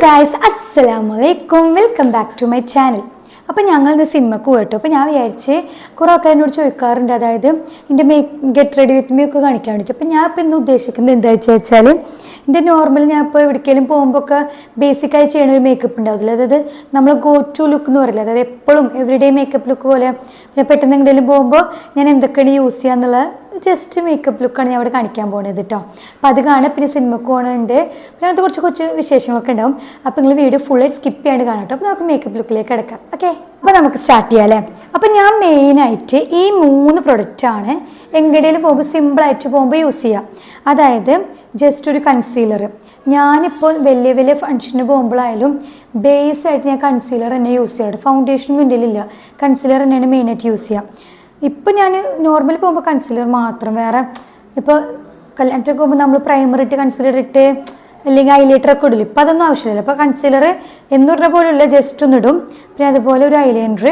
Guys അസ്സലാമലൈക്കും, welcome back to my channel. അപ്പോൾ ഞങ്ങളിന്ന് സിനിമക്ക് പോയിട്ടോ. അപ്പോൾ ഞാൻ വിചാരിച്ച് കുറേ ആൾക്കാർ എന്നോട് ചോദിക്കാറുണ്ട്, അതായത് എൻ്റെ ഗെറ്റ് റെഡി വിത്ത് മീ ഒക്കെ കാണിക്കാൻ വേണ്ടിയിട്ട്. അപ്പോൾ ഞാൻ ഇപ്പോൾ ഇന്ന് ഉദ്ദേശിക്കുന്നത് എന്താ വെച്ചാൽ എൻ്റെ നോർമൽ ഞാൻ ഇപ്പോൾ എവിടേക്കെങ്കിലും പോകുമ്പോൾ ഒക്കെ ബേസിക്കായി ചെയ്യുന്ന ഒരു മേക്കപ്പ് ഉണ്ടാവില്ല, അതായത് നമ്മൾ ഗോ ടു ലുക്ക് എന്ന് പറയില്ല, അതായത് എപ്പോഴും എവറിഡേ മേക്കപ്പ് ലുക്ക് പോലെ ഞാൻ പെട്ടെന്ന് എവിടെയെങ്കിലും പോകുമ്പോൾ ഞാൻ എന്തൊക്കെയാണ് യൂസ് ചെയ്യുക എന്നുള്ള ജസ്റ്റ് മേക്കപ്പ് ലുക്കാണ് ഞാൻ അവിടെ കാണിക്കാൻ പോകുന്നത് കേട്ടോ. അപ്പോൾ അത് കാണാം. പിന്നെ സിനിമക്ക് പോകുന്നുണ്ട്, പിന്നെ അത് കുറച്ച് വിശേഷങ്ങളൊക്കെ ഉണ്ടാവും. അപ്പോൾ നിങ്ങൾ വീഡിയോ ഫുള്ളായിട്ട് സ്കിപ്പ് ചെയ്യാണ്ട് കാണാം കേട്ടോ. അപ്പോൾ നമുക്ക് മേക്കപ്പ് ലുക്കിലേക്ക് കിടക്കാം. ഓക്കെ, അപ്പോൾ നമുക്ക് സ്റ്റാർട്ട് ചെയ്യാം അല്ലേ. അപ്പോൾ ഞാൻ മെയിനായിട്ട് ഈ 3 പ്രൊഡക്റ്റാണ് എങ്ങടേലും പോകുമ്പോൾ സിമ്പിളായിട്ട് പോകുമ്പോൾ യൂസ് ചെയ്യാം. അതായത് ജസ്റ്റ് ഒരു കൺസീലർ. ഞാനിപ്പോൾ വലിയ ഫംഗ്ഷന് പോകുമ്പോഴായാലും ബേസായിട്ട് ഞാൻ കൺസീലർ തന്നെ യൂസ് ചെയ്യാറ്. ഫൗണ്ടേഷനും എൻ്റെ ഇല്ല, കൺസീലർ തന്നെയാണ് മെയിനായിട്ട് യൂസ് ചെയ്യാം. ഇപ്പം ഞാൻ നോർമൽ പോകുമ്പോൾ കൺസീലർ മാത്രം, വേറെ ഇപ്പോൾ കല്യാണത്തിനൊക്കെ പോകുമ്പോൾ നമ്മൾ പ്രൈമർ ഇട്ട് കൺസീലർ ഇട്ട് അല്ലെങ്കിൽ ഹൈലൈറ്റർ ഒക്കെ ഇടില്ല. ഇപ്പം അതൊന്നും ആവശ്യമില്ല. അപ്പോൾ കൺസീലർ എന്നൂറിൻ്റെ പോലെയുള്ള ജസ്റ്റ് ഒന്ന് ഇടും. പിന്നെ അതുപോലെ ഒരു ഐലൈനർ,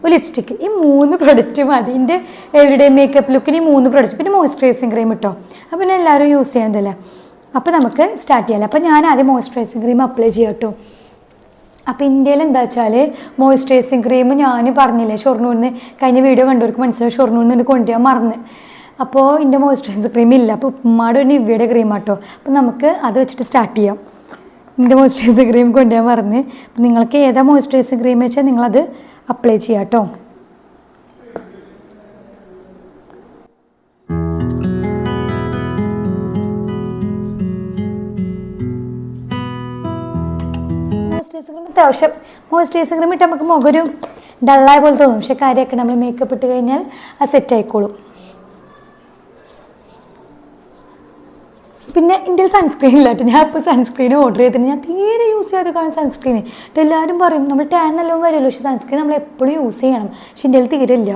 ഒരു ലിപ്സ്റ്റിക്ക്, ഈ 3 പ്രൊഡക്റ്റ് മതി എൻ്റെ എവരിഡേ മേക്കപ്പ് ലുക്കിന്. ഈ 3 പ്രൊഡക്റ്റ്, പിന്നെ മോയ്സ്ചറൈസിങ് ക്രീം ഇട്ടോ. അപ്പോൾ പിന്നെ എല്ലാവരും യൂസ് ചെയ്യണതല്ലേ. അപ്പോൾ നമുക്ക് സ്റ്റാർട്ട് ചെയ്യാമല്ലോ. അപ്പോൾ ഞാൻ ആദ്യം മോയ്സ്ചറൈസിങ് ക്രീം അപ്ലൈ ചെയ്യാം കേട്ടോ. അപ്പോൾ ഇന്ത്യയിൽ എന്താ വെച്ചാൽ മോയ്സ്ചറൈസിങ് ക്രീം ഞാൻ പറഞ്ഞില്ലേ, ഷൊർണൂരിന് കഴിഞ്ഞ വീഡിയോ കണ്ടവർക്ക് മനസ്സിലാവും, ഷൊർണൂരിന് കൊണ്ടുപോകാൻ മറന്ന്. അപ്പോൾ എൻ്റെ മോയ്സ്ചറൈസിങ് ക്രീം ഇല്ല. അപ്പോൾ ഉമ്മാടെ ഒരു നിവ്യയുടെ ക്രീം ആട്ടോ. അപ്പോൾ നമുക്ക് അത് വെച്ചിട്ട് സ്റ്റാർട്ട് ചെയ്യാം. എൻ്റെ മോയ്സ്ചറൈസിങ് ക്രീം കൊണ്ടുപോകാൻ മറന്ന്. അപ്പോൾ നിങ്ങൾക്ക് ഏതാ മോയ്സ്ചറൈസിങ് ക്രീം വെച്ചാൽ നിങ്ങളത് അപ്ലൈ ചെയ്യാം കേട്ടോ. അത്യാവശ്യം മോയ്സ്ചറൈസിങ് ക്രീം ഇട്ട് നമുക്ക് മുഖം ഒരു ഡള്ളായ പോലെ തോന്നും, പക്ഷെ കാര്യമൊക്കെ നമ്മൾ മേക്കപ്പ് ഇട്ട് കഴിഞ്ഞാൽ അത് സെറ്റ് ആയിക്കോളും. പിന്നെ എൻ്റെ സൺസ്ക്രീൻ ഇല്ലാട്ട് ഞാൻ ഇപ്പോൾ സൺസ്ക്രീൻ ഓർഡർ ചെയ്തിട്ട് ഞാൻ തീരെ യൂസ് ചെയ്യാതെ കാണും സൺസ്ക്രീൻ. എല്ലാവരും പറയും നമ്മൾ ടാൻ എല്ലാം വരുമല്ലോ, പക്ഷേ സൺസ്ക്രീൻ നമ്മൾ എപ്പോഴും യൂസ് ചെയ്യണം. പക്ഷെ എൻ്റെ തീരെ ഇല്ല.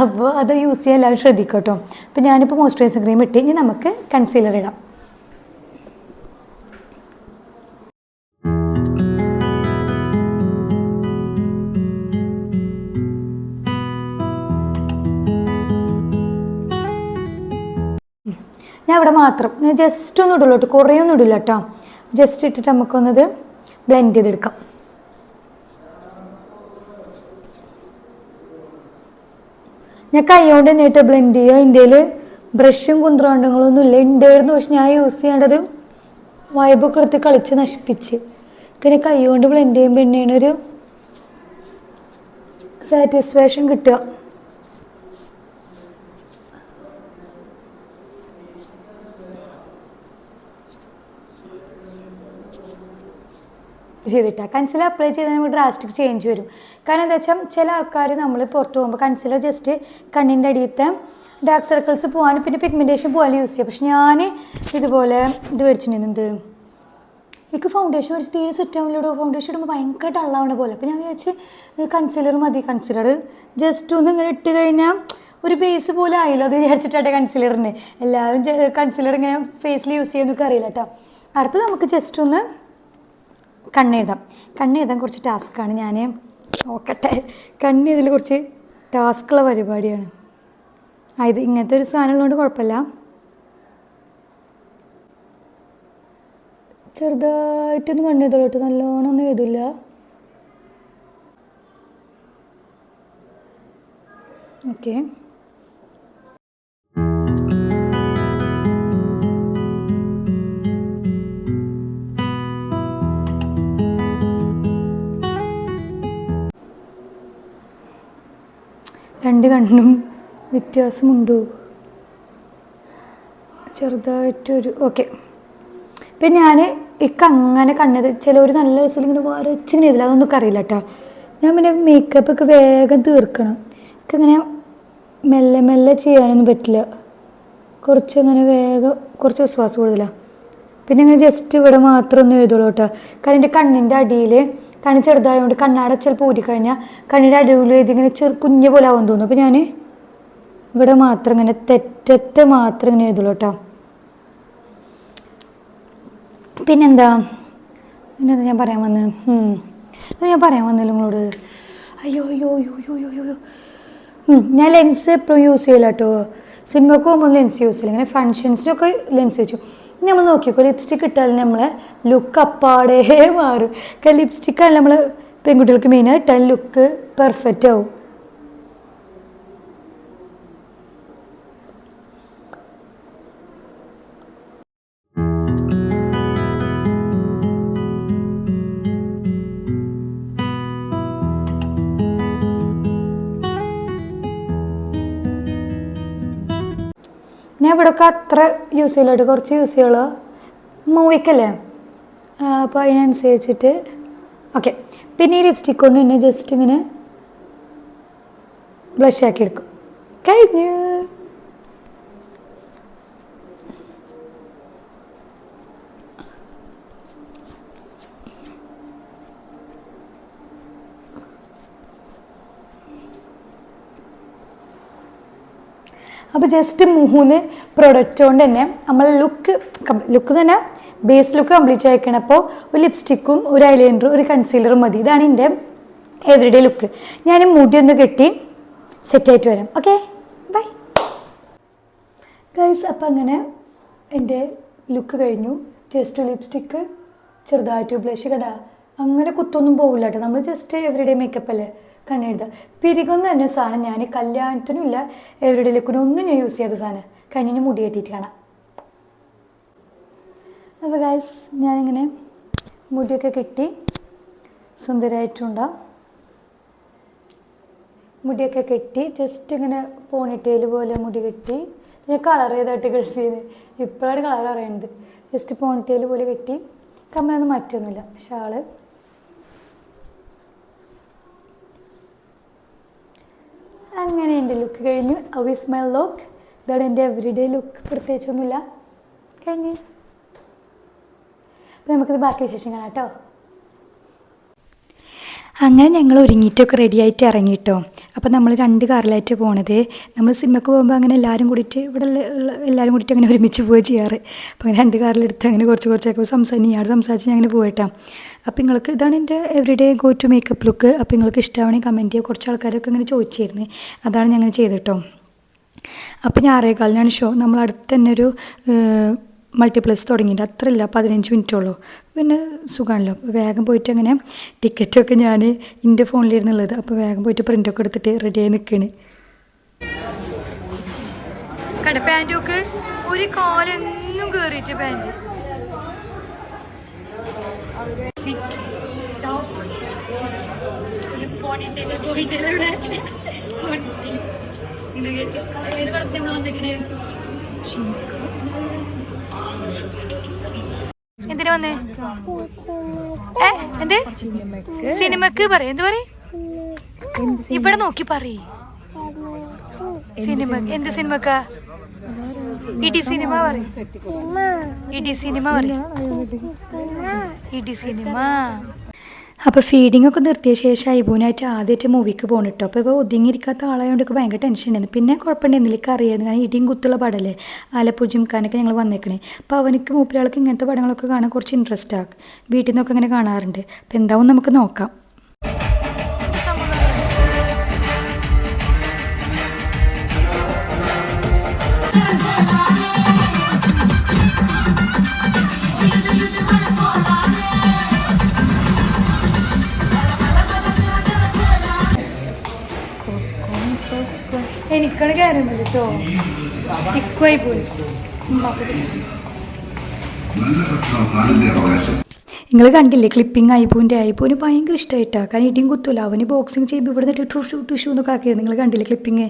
അപ്പോൾ അത് യൂസ് ചെയ്യാൻ എല്ലാവരും ശ്രദ്ധിക്കും കേട്ടോ. അപ്പോൾ ഞാനിപ്പോൾ മോയ്സ്ചറൈസിങ് ക്രീം ഇട്ട് ഇനി നമുക്ക് കൺസീലർ ഇടാം. ഞാൻ ഇവിടെ മാത്രം ഞാൻ ജസ്റ്റ് ഒന്നും ഇടുള്ളൂ കേട്ടോ, കുറേ ഒന്നും ഇടില്ല കേട്ടോ. ജസ്റ്റ് ഇട്ടിട്ട് നമുക്കൊന്നത് ബ്ലെൻഡ് ചെയ്തെടുക്കാം. ഞാൻ കൈ കൊണ്ട് തന്നെ ആയിട്ട് ബ്ലെൻഡ് ചെയ്യുക. ഇന്ത്യയിൽ ബ്രഷും കുന്ത്രാണ്ടങ്ങളൊന്നും ഇല്ല, ഉണ്ടായിരുന്നു. പക്ഷെ ഞാൻ യൂസ് ചെയ്യേണ്ടത് വൈബൊക്കെ എടുത്ത് കളിച്ച് നശിപ്പിച്ച്. പിന്നെ കൈ കൊണ്ട് ബ്ലെൻഡ് ചെയ്യുമ്പോൾ തന്നെയാണ് ഒരു സാറ്റിസ്ഫാക്ഷൻ കിട്ടുക. ചെയ്തിട്ടാ കൺസീലർ അപ്ലൈ ചെയ്താൽ നമുക്ക് ഡ്രാസ്റ്റിക് ചേഞ്ച് വരും. കാരണം എന്താ വെച്ചാൽ ചില ആൾക്കാർ നമ്മൾ പുറത്ത് പോകുമ്പോൾ കൺസീലർ ജസ്റ്റ് കണ്ണിൻ്റെ അടിയത്തെ ഡാർക്ക് സർക്കിൾസ് പോകാനും പിന്നെ പിഗ്മെൻറ്റേഷൻ പോകാനും യൂസ് ചെയ്യാം. പക്ഷെ ഞാൻ ഇതുപോലെ ഇത് മേടിച്ചിട്ടുണ്ടെങ്കിൽ എനിക്ക് ഫൗണ്ടേഷൻ മേടിച്ച് തീരെ സെറ്റ് ആവില്ലല്ലോ. ഫൗണ്ടേഷൻ ഇടുമ്പോൾ ഭയങ്കര ഡള്ളാവണ പോലെ. അപ്പോൾ ഞാൻ വിചാരിച്ച് കൺസീലർ മതി. കൺസീലർ ജസ്റ്റ് ഒന്ന് ഇങ്ങനെ ഇട്ട് കഴിഞ്ഞാൽ ഒരു ബേസ് പോലെ ആയില്ലോ, അത് വിചാരിച്ചിട്ടാട്ടെ കൺസീലറിന്. എല്ലാവരും കൺസീലർ ഇങ്ങനെ ഫേസിൽ യൂസ് ചെയ്യുന്നൊക്കെ അറിയില്ല കേട്ടോ. അടുത്ത് നമുക്ക് ജസ്റ്റ് ഒന്ന് കണ്ണെഴുതാൻ കുറച്ച് ടാസ്ക്കാണ്. ഞാൻ നോക്കട്ടെ. കണ്ണെഴുതൽ കുറച്ച് ടാസ്ക്കുള്ള പരിപാടിയാണ്. ഇത് ഇങ്ങനത്തെ ഒരു സാധനം ഉള്ളതുകൊണ്ട് കുഴപ്പമില്ല. ചെറുതായിട്ടൊന്നും കണ്ണെഴുതുള്ളൂ കേട്ടോ, നല്ലോണം ഒന്നും എഴുതില്ല. ഓക്കെ, രണ്ട് കണ്ണും വ്യത്യാസമുണ്ടോ? ചെറുതായിട്ടൊരു ഓക്കെ. പിന്നെ ഞാൻ അങ്ങനെ കണ്ണത് ചിലവർ നല്ല ദിവസം ഇങ്ങനെ വരച്ചിങ്ങനെ ചെയ്തില്ല, അതൊന്നും അറിയില്ല കേട്ടോ. ഞാൻ പിന്നെ മേക്കപ്പൊക്കെ വേഗം തീർക്കണം. എനിക്കിങ്ങനെ മെല്ലെ ചെയ്യാനൊന്നും പറ്റില്ല. കുറച്ചങ്ങനെ വേഗം കുറച്ച് വിശ്വാസം കൂടുതലാണ്. പിന്നെ ഇങ്ങനെ ജസ്റ്റ് ഇവിടെ മാത്രം ഒന്നും എഴുതുള്ളൂ കേട്ടോ. കാരണം എൻ്റെ കണ്ണിൻ്റെ അടിയിൽ കണ്ണ് ചെറുതായതുകൊണ്ട് കണ്ണാട ചിലപ്പോൾ ഊരിക്കഴിഞ്ഞാൽ കണ്ണിൻ്റെ അടിയിൽ ഇതിങ്ങനെ കുഞ്ഞ് പോലെ ആവാൻ തോന്നും. അപ്പോൾ ഞാൻ ഇവിടെ മാത്രം ഇങ്ങനെ തെറ്റത്ത് മാത്രം ഇങ്ങനെ എഴുതുള്ളൂ കേട്ടോ. പിന്നെന്താ ഞാൻ പറയാൻ വന്നില്ല നിങ്ങളോട്. അയ്യോ ഞാൻ ലെൻസ് എപ്പോഴും യൂസ് ചെയ്യില്ല കേട്ടോ. സിനിമക്ക് പോകുമ്പോൾ ലെൻസ് യൂസ് ചെയ്യില്ല, ഇങ്ങനെ ഫങ്ഷൻസിനൊക്കെ ലെൻസ് വെച്ചു. നമ്മൾ നോക്കിക്കോ, ലിപ്സ്റ്റിക് ഇട്ടാൽ നമ്മളെ ലുക്ക് അപ്പാടേ മാറും. കാരണം ലിപ്സ്റ്റിക്കാണ് നമ്മൾ പെൺകുട്ടികൾക്ക് മെയിനായി ഇട്ടാൽ ലുക്ക് പെർഫെക്റ്റ് ആവും. ഞാൻ ഇവിടെയൊക്കെ അത്ര യൂസ് ചെയ്യലോട്ട്, കുറച്ച് യൂസ് ചെയ്യുള്ളൂ, മൂവിക്കല്ലേ, അപ്പോൾ അതിനനുസരിച്ചിട്ട് ഓക്കെ. പിന്നെ ഈ ലിപ്സ്റ്റിക് കൊണ്ട് തന്നെ ജസ്റ്റ് ഇങ്ങനെ ബ്ലഷ് ആക്കി എടുക്കും. കഴിഞ്ഞു. അപ്പോൾ ജസ്റ്റ് 3 പ്രൊഡക്റ്റ് കൊണ്ട് തന്നെ നമ്മൾ ലുക്ക് തന്നെ ബേസ് ലുക്ക് കംപ്ലീറ്റ് ആയിക്കണം. അപ്പോൾ ഒരു ലിപ്സ്റ്റിക്കും ഒരു ഐലൈനറും ഒരു കൺസീലറും മതി. ഇതാണ് എൻ്റെ എവറിഡേ ലുക്ക്. ഞാൻ മുടി ഒന്ന് കെട്ടി സെറ്റായിട്ട് വരാം. Okay, bye guys. അപ്പം അങ്ങനെ എൻ്റെ ലുക്ക് കഴിഞ്ഞു. ജസ്റ്റ് ലിപ്സ്റ്റിക്ക് ചെറുതായിട്ട് ബ്ലഷ് കടാ, അങ്ങനെ കുത്തൊന്നും പോകില്ല കേട്ടോ. നമ്മൾ ജസ്റ്റ് എവറിഡേ മേക്കപ്പ് അല്ലേ, കണ്ണെഴുതുക. പിരികൊന്നും തന്നെ സാധനം ഞാൻ കല്യാണത്തിനും ഇല്ല എവറിഡേ ലുക്കിനും ഒന്നും ഞാൻ യൂസ് ചെയ്ത സാധനം. കഞ്ഞിന് മുടി കെട്ടിയിട്ട് കാണാം. അപ്പോൾ ഗൈസ് ഞാനിങ്ങനെ മുടിയൊക്കെ കെട്ടി സുന്ദരമായിട്ടുണ്ടാവും. മുടിയൊക്കെ കെട്ടി ജസ്റ്റ് ഇങ്ങനെ പോണിറ്റെയിൽ പോലെ മുടി കെട്ടി. ഞാൻ കളർ ചെയ്തായിട്ട് കെട്ടിയത്, ഇപ്പോഴാണ് കളർ അറിയുന്നത്. ജസ്റ്റ് പോണിറ്റെയിൽ പോലെ കെട്ടി, കമ്മലൊന്നും മാറ്റൊന്നുമില്ല. ഷാള് അങ്ങനെ എൻ്റെ ലുക്ക് കഴിഞ്ഞു. How is my look? ഇതാണ് എൻ്റെ എവറിഡേ ലുക്ക്. പ്രത്യേകിച്ചൊന്നുമില്ല, കഴിഞ്ഞു. അപ്പോൾ നമുക്കിത് ബാക്കി വിശേഷം കാണാം കേട്ടോ. അങ്ങനെ ഞങ്ങൾ ഒരുങ്ങിയിട്ടൊക്കെ റെഡി ആയിട്ട് ഇറങ്ങിയിട്ടോ. അപ്പോൾ നമ്മൾ 2 കാറിലായിട്ട് പോണത്. നമ്മൾ സിനിമയ്ക്ക് പോകുമ്പോൾ അങ്ങനെ എല്ലാവരും കൂടിയിട്ട് ഇവിടെ എല്ലാവരും കൂടിയിട്ട് അങ്ങനെ ഒരുമിച്ച് പോവുക ചെയ്യാറ്. അപ്പോൾ അങ്ങനെ 2 കാറിലെടുത്ത് അങ്ങനെ കുറച്ചൊക്കെ സംസാരിച്ച് ഞാൻ അങ്ങനെ പോയിട്ടാ. അപ്പോൾ നിങ്ങൾക്ക് ഇതാണ് എൻ്റെ everyday go to makeup look. അപ്പോൾ നിങ്ങൾക്ക് ഇഷ്ടമാണെങ്കിൽ കമൻറ്റ് ചെയ്യുക. കുറച്ച് ആൾക്കാരൊക്കെ അങ്ങനെ ചോദിച്ചിരുന്നു, അതാണ് ഞാൻ അങ്ങനെ ചെയ്തിട്ടോ. അപ്പോൾ ഞാൻ 6:15 ഷോ. നമ്മൾ അടുത്ത് തന്നെ ഒരു മൾട്ടിപ്ലക്സ് തുടങ്ങിയിട്ട്, അത്രയില്ല, 15 മിനിറ്റുള്ളൂ. പിന്നെ സുഖമാണല്ലോ. അപ്പോൾ വേഗം പോയിട്ട് അങ്ങനെ ടിക്കറ്റൊക്കെ ഞാൻ എൻ്റെ ഫോണിലിരുന്നുള്ളത്. അപ്പോൾ വേഗം പോയിട്ട് പ്രിൻ്റൊക്കെ എടുത്തിട്ട് റെഡിയായി നിൽക്കുകയാണ്. പാൻറ്റൊക്കെ ഒരു കാലൊന്നും കയറിയിട്ട് പാൻറ്റ് എന്തിനാ വന്നേ? എന്ത് സിനിമക്ക് പറയും? എന്ത് പറയും? ഇവിടെ നോക്കി പറയും. സിനിമ എന്ത് സിനിമക്കാ? ഇടി സിനിമ പറയും. ഇടി സിനിമ പറയും. ഇടി സിനിമ. അപ്പോൾ ഫീഡിംഗ് ഒക്കെ നിർത്തിയ ശേഷം ഐബൂനായിട്ട് ആദ്യമായിട്ട് മൂവിക്ക് പോകണം കേട്ടോ. അപ്പോൾ ഇപ്പോൾ ഒതുങ്ങിയിരിക്കാത്ത ആളായതുകൊണ്ടൊക്കെ ഭയങ്കര ടെൻഷൻ ഉണ്ടായിരുന്നു. പിന്നെ കുഴപ്പമുണ്ടായിരുന്നില്ല, അറിയായിരുന്നു. കാരണം ഇടിയും കുത്തുള്ള പടമല്ലേ, ആലപ്പുഴ ജിംഖാനൊക്കെ ഞങ്ങൾ വന്നേക്കണേ. അപ്പോൾ അവനക്ക് മൂപ്പരാൾക്ക് ഇങ്ങനത്തെ പടങ്ങളൊക്കെ കാണാൻ കുറച്ച് ഇൻട്രസ്റ്റ് ആക്കും. വീട്ടിൽ നിന്നൊക്കെ അങ്ങനെ കാണാറുണ്ട്. അപ്പോൾ എന്താവും നമുക്ക് നോക്കാം. എനിക്കാണ് കയറാൻ പറ്റും കേട്ടോ. ഇക്കുവായി പോയി. നിങ്ങൾ കണ്ടില്ലേ ക്ലിപ്പിംഗ്? ഐബൂന് ഭയങ്കര ഇഷ്ടമായിട്ടാണ്. കാരണം ഇടിയും കുത്തൂല. അവന് ബോക്സിങ് ചെയ്യുമ്പോൾ ഇവിടെ നിന്നിട്ട് ടുഷു എന്നൊക്കെ ആക്കിയിരുന്നു. നിങ്ങൾ കണ്ടില്ലേ ക്ലിപ്പിങ്?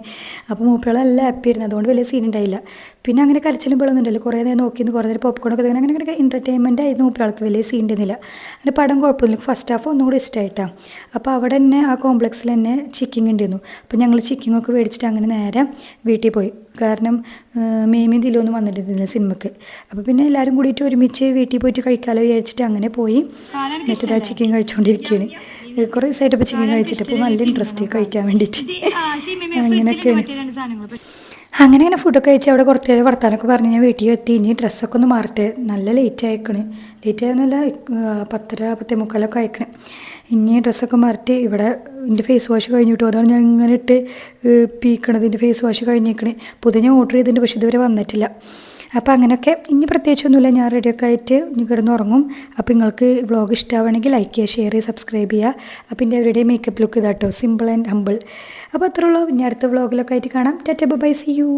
അപ്പോൾ മൂപ്പകളെല്ലാം ഹാപ്പി ആയിരുന്നു. അതുകൊണ്ട് വലിയ സീൻ ഉണ്ടായില്ല. പിന്നെ അങ്ങനെ കരച്ചിലും വെള്ളമൊന്നും ഉണ്ടല്ലോ. കുറേ നേരം നോക്കിയിരുന്നു, കുറേ നേരം പോപ്കോണൊക്കെ അങ്ങനെ എൻ്റർടൈൻമെൻ്റ് ആയിരുന്നു മൂപ്പൾക്ക്. വലിയ സീൻ ഉണ്ടായിരുന്നില്ല. അങ്ങനെ പടം കുഴപ്പമൊന്നുമില്ല. ഫസ്റ്റ് ഹാഫ് ഒന്നും കൂടി ഇഷ്ടമായിട്ടാണ്. അപ്പോൾ അവിടെ തന്നെ ആ കോംപ്ലക്സിൽ തന്നെ ചിക്കിങ് ഉണ്ടായിരുന്നു. അപ്പോൾ ഞങ്ങൾ ചിക്കിങ്ങൊക്കെ മേടിച്ചിട്ട് അങ്ങനെ നേരെ വീട്ടിൽ പോയി. കാരണം മേമിയും ദിലൊന്നും വന്നിട്ടിരുന്നില്ല സിനിമക്ക്. അപ്പോൾ പിന്നെ എല്ലാവരും കൂടിയിട്ട് ഒരുമിച്ച് വീട്ടിൽ പോയിട്ട് കഴിക്കാമല്ലോ വിചാരിച്ചിട്ട് അങ്ങനെ പോയി. എന്നിട്ട് ആ ചിക്കൻ കഴിച്ചുകൊണ്ടിരിക്കുകയാണ്. കുറേ ദിവസമായിട്ട് ഇപ്പോൾ ചിക്കൻ കഴിച്ചിട്ട് അപ്പോൾ നല്ല ഇൻട്രസ്റ്റ് കഴിക്കാൻ വേണ്ടിയിട്ട്. അങ്ങനെയൊക്കെയാണ്. അങ്ങനെ ഫുഡൊക്കെ കഴിച്ച് അവിടെ കുറച്ച് നേരം വർത്താനൊക്കെ പറഞ്ഞ് ഞാൻ വീട്ടിൽ എത്തി. ഇനി ഡ്രസ്സൊക്കെ ഒന്ന് മാറട്ടെ. നല്ല ലേറ്റ് ആയിക്കണേ. ലേറ്റ് ആയെന്നല്ല, 10:30 10:45 അയക്കണേ. ഇനി ഡ്രസ്സൊക്കെ മാറിയിട്ട് ഇവിടെ എൻ്റെ ഫേസ് വാഷ് കഴിഞ്ഞിട്ടോ, അതാണ് ഞാൻ ഇങ്ങനെ ഇട്ട് പീക്കണത്. എൻ്റെ ഫേസ് വാഷ് കഴിഞ്ഞേക്കണേ. പൊതുവെ ഞാൻ ഓർഡർ ചെയ്തിട്ടുണ്ട്, പക്ഷേ ഇതുവരെ വന്നിട്ടില്ല. അപ്പോൾ അങ്ങനെയൊക്കെ ഇനി പ്രത്യേകിച്ചൊന്നുമില്ല. ഞാൻ റെഡിയൊക്കെ ആയിട്ട് ഇനി കിടന്നുറങ്ങും. അപ്പോൾ നിങ്ങൾക്ക് വ്ളോഗ് ഇഷ്ടമാണെങ്കിൽ ലൈക്ക് ചെയ്യുക, ഷെയർ ചെയ്യുക, സബ്സ്ക്രൈബ് ചെയ്യുക. അപ്പോൾ എൻ്റെ അവരുടെ മേക്കപ്പ് ലുക്ക് ഇതാട്ടോ, സിമ്പിൾ ആൻഡ് ഹമ്പിൾ. അപ്പോൾ അത്രേ ഉള്ളൂ. ഇനി അടുത്ത വ്ളോഗിലൊക്കെ ആയിട്ട് കാണാം. Tata bye, see U.